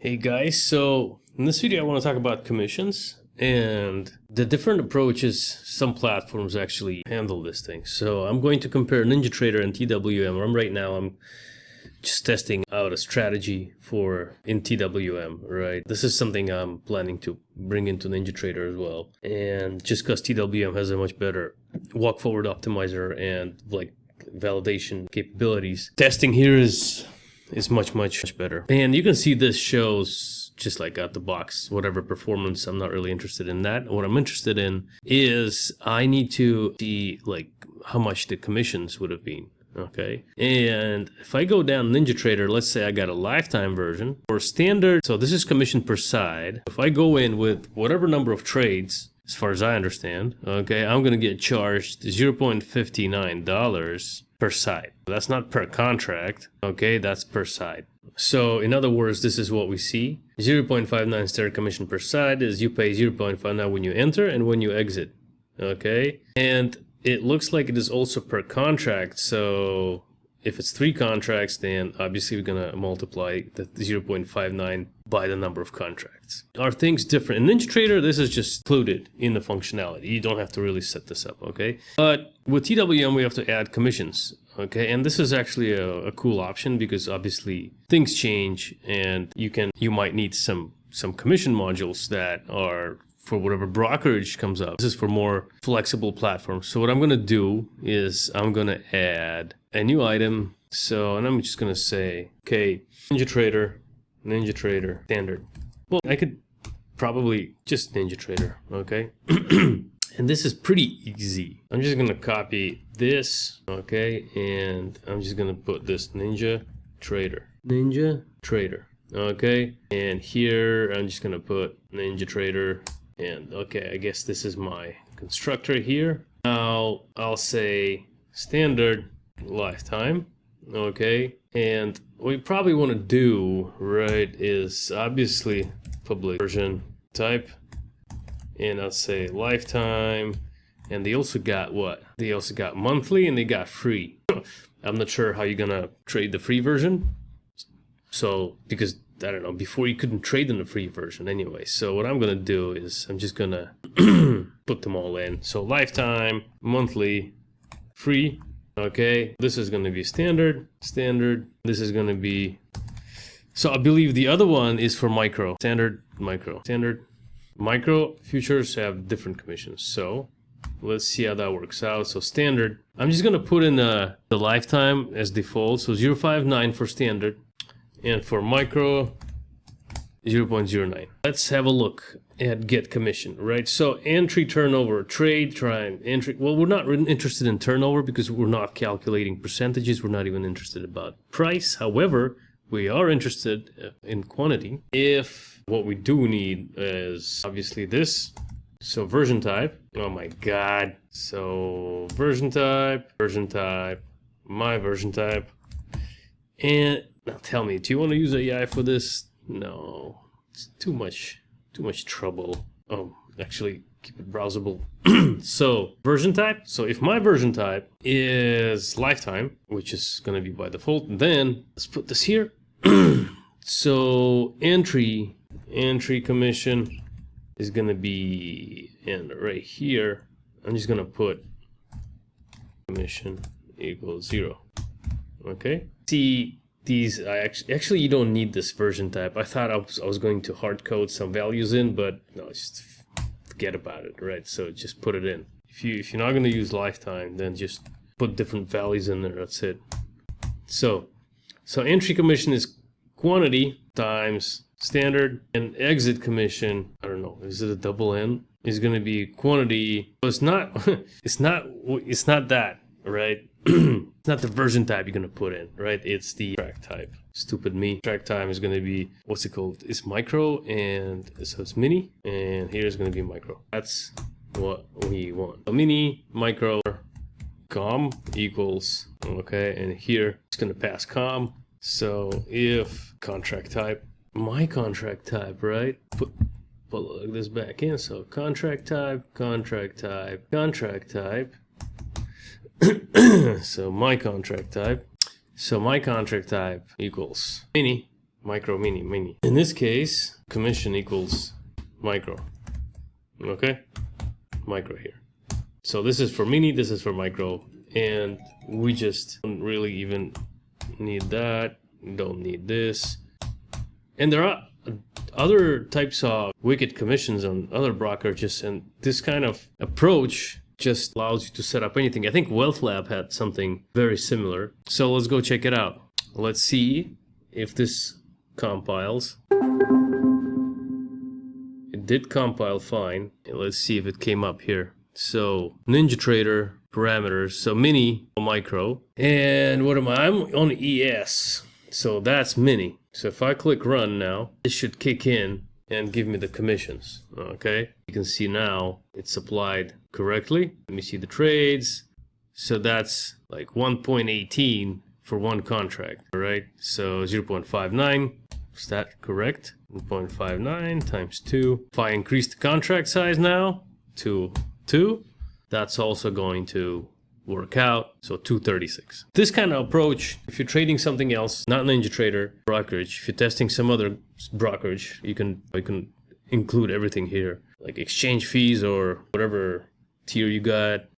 Hey guys, so in this video I want to talk about commissions and the different approaches some platforms actually handle this thing. So I'm going to compare NinjaTrader and TWM. Right now I'm just testing out a strategy in TWM, right? This is something I'm planning to bring into NinjaTrader as well. And just because TWM has a much better walk forward optimizer and like validation capabilities, testing here is much better. And you can see this shows just like out the box whatever performance. I'm not really interested in that. What I'm interested in is I need to see like how much the commissions would have been. Okay, and if I go down NinjaTrader, let's say I got a lifetime version or standard, so this is commission per side. If I go in with whatever number of trades, as far as I understand, okay, I'm gonna get charged $0.59 per side. That's not per contract, okay, that's per side. So in other words, this is what we see. 0.59 standard commission per side is you pay 0.59 when you enter and when you exit, okay? And it looks like it is also per contract. So if it's 3 contracts, then obviously we're gonna multiply the 0.59 by the number of contracts. Are things different? In NinjaTrader, this is just included in the functionality. You don't have to really set this up, okay? But with TWM, we have to add commissions, okay? And this is actually a cool option because obviously things change and you might need some commission modules that are for whatever brokerage comes up. This is for more flexible platforms. So what I'm gonna do is I'm gonna add a new item. So, and I'm just gonna say, okay, NinjaTrader standard. Well, I could probably just NinjaTrader, okay? And this is pretty easy. I'm just gonna copy this, okay? And I'm just gonna put this NinjaTrader, okay? And here, I'm just gonna put NinjaTrader. And okay, I guess this is my constructor here. Now I'll say standard lifetime, okay? And what we probably want to do, right, is obviously public version type, and I'll say lifetime. And they also got what? They also got monthly and they got free. I'm not sure how you're gonna trade the free version. So because I don't know, before you couldn't trade in the free version anyway. So what I'm gonna do is I'm just gonna put them all in. So lifetime, monthly, free, okay? This is gonna be standard. This is gonna be, so I believe the other one is for micro, standard, micro. Micro futures have different commissions. So let's see how that works out. So standard, I'm just gonna put in the lifetime as default. So 0.59 for standard. And for micro, 0.09. Let's have a look at get commission, right? So entry, turnover, trade, entry. Well, we're not really interested in turnover because we're not calculating percentages. We're not even interested about price. However, we are interested in quantity. If what we do need is obviously this. So version type. Oh my God. So version type, my version type. And now tell me, do you want to use AI for this? No, it's too much trouble. Oh, actually keep it browsable. So version type. So if my version type is lifetime, which is going to be by default, then let's put this here. So entry commission is going to be in right here. I'm just going to put commission equals 0. Okay. See. These actually you don't need this version type. I thought I was going to hard code some values in, but no, just forget about it, right? So just put it in. If you're not going to use lifetime, then just put different values in there. That's it. So entry commission is quantity times standard, and exit commission, I don't know, is it a double N? Is going to be quantity. So it's not that, right? It's not the version type you're gonna put in, right? It's the track type. Stupid me. Track time is gonna be, what's it called? It's micro, and so it's mini, and here's gonna be micro. That's what we want. A mini, micro, com equals, okay, and here it's gonna pass com. So if contract type, my contract type, right? Put this back in. So contract type. So my contract type equals mini, micro, mini, mini. In this case, commission equals micro. Okay, micro here. So this is for mini, this is for micro, and we just don't really even need that. Don't need this. And there are other types of wicked commissions on other brokerages, and this kind of approach just allows you to set up anything. I think Wealth Lab had something very similar. So let's go check it out. Let's see if this compiles. It did compile fine. Let's see if it came up here. So NinjaTrader parameters, so mini, micro, and what am I? I'm on ES, so that's mini. So if I click run now, it should kick in and give me the commissions. Okay, you can see now it's applied correctly. Let me see the trades. So that's like 1.18 for one contract. All right, so 0.59. Is that correct? 1.59 times 2. If I increase the contract size now to 2, that's also going to work out. So 236. This kind of approach, if you're trading something else, not NinjaTrader brokerage, if you're testing some other brokerage, you can include everything here, like exchange fees or whatever tier you got.